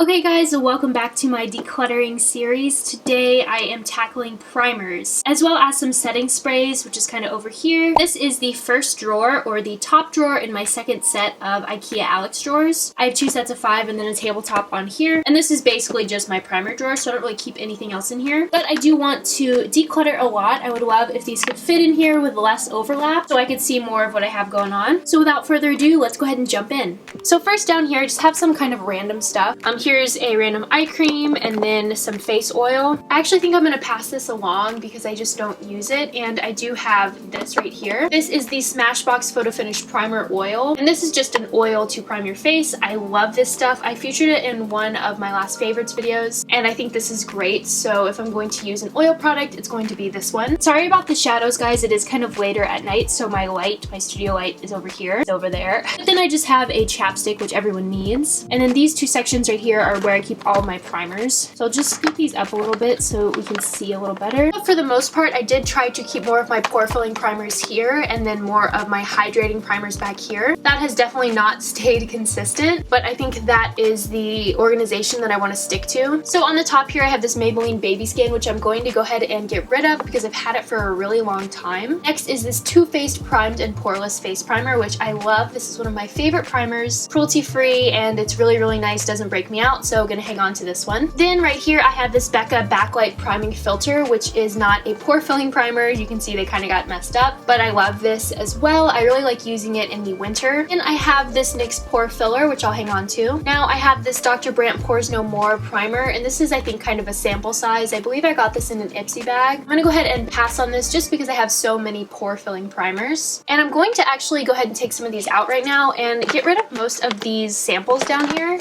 Okay guys, welcome back to my decluttering series. Today I am tackling primers, as well as some setting sprays, which is kind of over here. This is the first drawer, or the top drawer in my second set of IKEA Alex drawers. I have two sets of 5 and then a tabletop on here. And this is basically just my primer drawer, so I don't really keep anything else in here. But I do want to declutter a lot. I would love if these could fit in here with less overlap, so I could see more of what I have going on. So without further ado, let's go ahead and jump in. So first down here, I just have some kind of random stuff. Here's a random eye cream and then some face oil. I actually think I'm going to pass this along because I just don't use it, and I do have this right here. This is the Smashbox Photo Finish Primer Oil, and this is just an oil to prime your face. I love this stuff. I featured it in one of my last favorites videos, and I think this is great. So if I'm going to use an oil product, it's going to be this one. Sorry about the shadows, guys. It is kind of later at night, so my light, my studio light, is over here. It's over there. But then I just have a chapstick, which everyone needs. And then these two sections right here are where I keep all of my primers. So I'll just scoop these up a little bit so we can see a little better. But for the most part, I did try to keep more of my pore filling primers here and then more of my hydrating primers back here. That has definitely not stayed consistent, but I think that is the organization that I want to stick to. So on the top here, I have this Maybelline Baby Skin, which I'm going to go ahead and get rid of because I've had it for a really long time. Next is this Too Faced Primed and Poreless Face Primer, which I love. This is one of my favorite primers. Cruelty free, and it's really, really nice. Doesn't break me out, so gonna hang on to this one. Then right here, I have this Becca Backlight Priming Filter, which is not a pore filling primer. You can see they kind of got messed up, but I love this as well. I really like using it in the winter. And I have this NYX Pore Filler, which I'll hang on to. Now I have this Dr. Brandt Pores No More primer, and this is, I think, kind of a sample size. I believe I got this in an Ipsy bag. I'm gonna go ahead and pass on this just because I have so many pore filling primers. And I'm going to actually go ahead and take some of these out right now and get rid of most of these samples down here.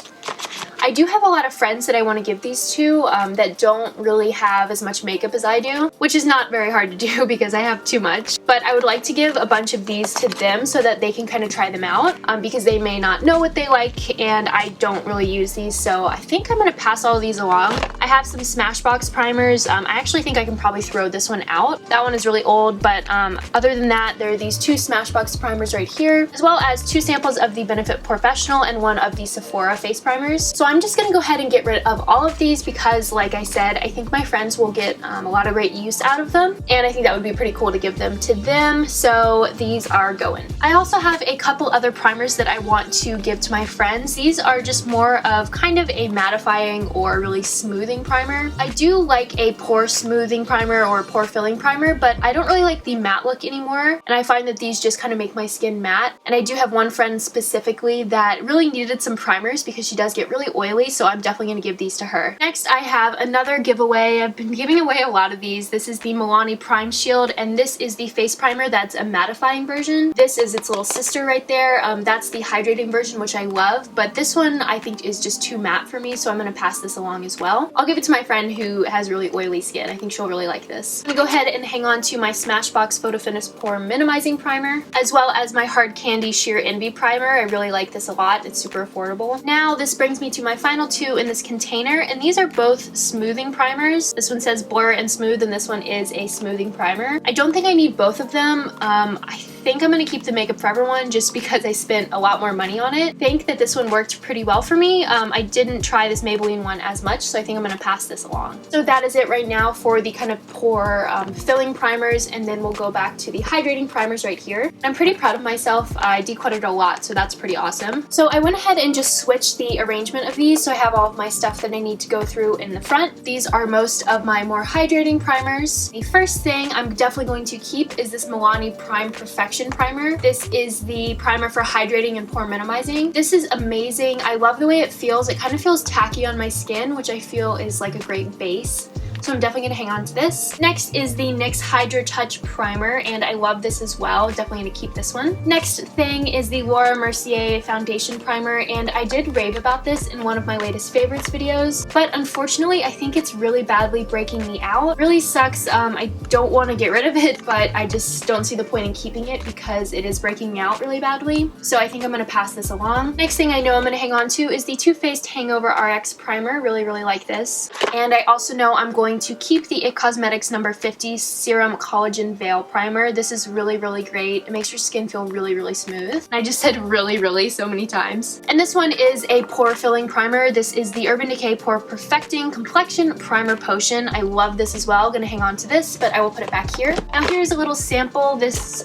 I do have a lot of friends that I want to give these to that don't really have as much makeup as I do, which is not very hard to do because I have too much. But I would like to give a bunch of these to them so that they can kind of try them out because they may not know what they like, and I don't really use these, so I think I'm going to pass all of these along. I have some Smashbox primers. I actually think I can probably throw this one out. That one is really old, but other than that, there are these two Smashbox primers right here, as well as 2 samples of the Benefit Professional and 1 of the Sephora face primers. So I'm just gonna go ahead and get rid of all of these because, like I said, I think my friends will get a lot of great use out of them, and I think that would be pretty cool to give them to them, so these are going. I also have a couple other primers that I want to give to my friends. These are just more of kind of a mattifying or really smoothing primer. I do like a pore smoothing primer or pore filling primer, but I don't really like the matte look anymore, and I find that these just kind of make my skin matte. And I do have one friend specifically that really needed some primers because she does get really oily, so I'm definitely going to give these to her. Next, I have another giveaway. I've been giving away a lot of these. This is the Milani Prime Shield, and this is the face primer that's a mattifying version. This is its little sister right there. That's the hydrating version, which I love, but this one I think is just too matte for me, so I'm going to pass this along as well. I'll give it to my friend who has really oily skin. I think she'll really like this. I'm going to go ahead and hang on to my Smashbox Photo Finish Pore Minimizing Primer, as well as my Hard Candy Sheer Envy Primer. I really like this a lot. It's super affordable. Now, this brings me to my final 2 in this container, and these are both smoothing primers. This one says Blur and Smooth, and this one is a smoothing primer. I don't think I need both of them. I think I'm going to keep the Makeup Forever one just because I spent a lot more money on it. I think that this one worked pretty well for me. I didn't try this Maybelline one as much, so I think I'm going to pass this along. So that is it right now for the kind of pore filling primers, and then we'll go back to the hydrating primers right here. I'm pretty proud of myself. I decluttered a lot, so that's pretty awesome. So I went ahead and just switched the arrangement of these, so I have all of my stuff that I need to go through in the front. These are most of my more hydrating primers. The first thing I'm definitely going to keep is this Milani Prime Perfection Primer. This is the primer for hydrating and pore minimizing. This is amazing. I love the way it feels. It kind of feels tacky on my skin, which I feel is like a great base. So I'm definitely going to hang on to this. Next is the NYX Hydra Touch Primer, and I love this as well. Definitely going to keep this one. Next thing is the Laura Mercier Foundation Primer, and I did rave about this in one of my latest favorites videos, but unfortunately I think it's really badly breaking me out. It really sucks. I don't want to get rid of it, but I just don't see the point in keeping it because it is breaking me out really badly. So I think I'm going to pass this along. Next thing I know I'm going to hang on to is the Too Faced Hangover RX Primer. Really, really like this. And I also know I'm going going to keep the IT Cosmetics number 50 Serum Collagen Veil Primer. This is really, really great. It makes your skin feel really, really smooth. I just said really so many times. And this one is a pore filling primer. This is the Urban Decay Pore Perfecting Complexion Primer Potion. I love this as well. Gonna hang on to this, but I will put it back here. Now here's a little sample.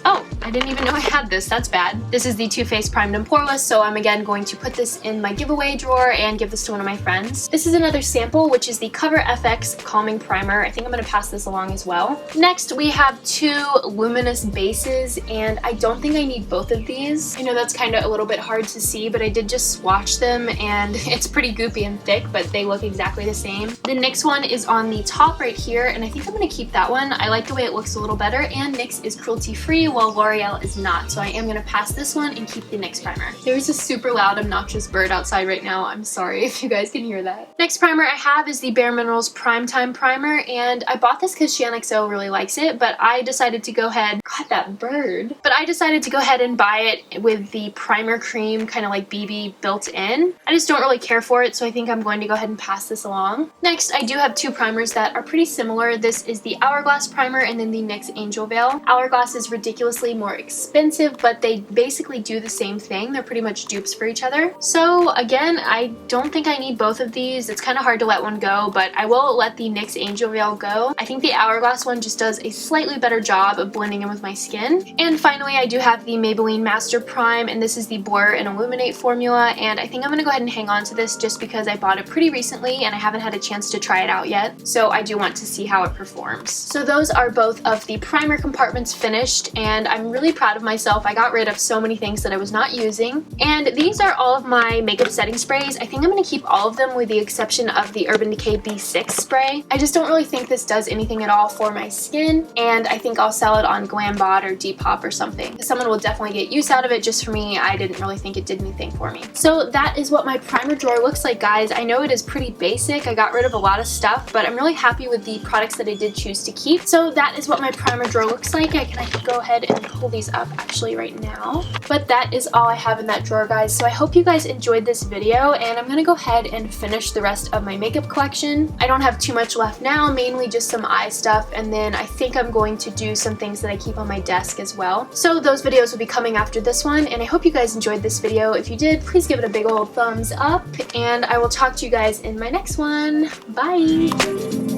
Oh, I didn't even know I had this. That's bad. This is the Too Faced Primed and Poreless, so I'm again going to put this in my giveaway drawer and give this to one of my friends. This is another sample, which is the Cover FX Calming Primer. I think I'm gonna pass this along as well. Next, we have two luminous bases, and I don't think I need both of these. I know that's kind of a little bit hard to see, but I did just swatch them, and it's pretty goopy and thick, but they look exactly the same. The NYX one is on the top right here, and I think I'm gonna keep that one. I like the way it looks a little better, and NYX is cruelty free while L'Oreal is not, so I am gonna pass this one and keep the NYX primer. There's a super loud obnoxious bird outside right now. I'm sorry if you guys can hear that. Next primer I have is the Bare Minerals Primetime Primer, and I bought this because ShanXO really likes it, but I decided to go ahead, God, that bird. But I decided to go ahead and buy it with the primer cream kind of like BB built in. I just don't really care for it, so I think I'm going to go ahead and pass this along. Next, I do have two primers that are pretty similar. This is the Hourglass primer and then the NYX Angel Veil. Hourglass is ridiculously more expensive, but they basically do the same thing. They're pretty much dupes for each other. So again, I don't think I need both of these. It's kind of hard to let one go, but I will let the NYX Angel Veil go. I think the Hourglass one just does a slightly better job of blending in with my skin. And finally, I do have the Maybelline Master Prime, and this is the Blur and Illuminate formula, and I think I'm gonna go ahead and hang on to this just because I bought it pretty recently and I haven't had a chance to try it out yet, so I do want to see how it performs. So those are both of the primer compartments finished, and I'm really proud of myself. I got rid of so many things that I was not using, and these are all of my makeup setting sprays. I think I'm gonna keep all of them with the exception of the Urban Decay B6 spray. I just don't really think this does anything at all for my skin, and I think I'll sell it on Glambot or Depop or something. Someone will definitely get use out of it. Just for me, I didn't really think it did anything for me. So that is what my primer drawer looks like, guys. I know it is pretty basic. I got rid of a lot of stuff, but I'm really happy with the products that I did choose to keep. So that is what my primer drawer looks like. I can go ahead and pull these up actually right now. But that is all I have in that drawer, guys. So I hope you guys enjoyed this video, and I'm gonna go ahead and finish the rest of my makeup collection. I don't have too much left now, mainly just some eye stuff, and then I think I'm going to do some things that I keep on my desk as well. So those videos will be coming after this one, and I hope you guys enjoyed this video. If you did, please give it a big old thumbs up, and I will talk to you guys in my next one. Bye!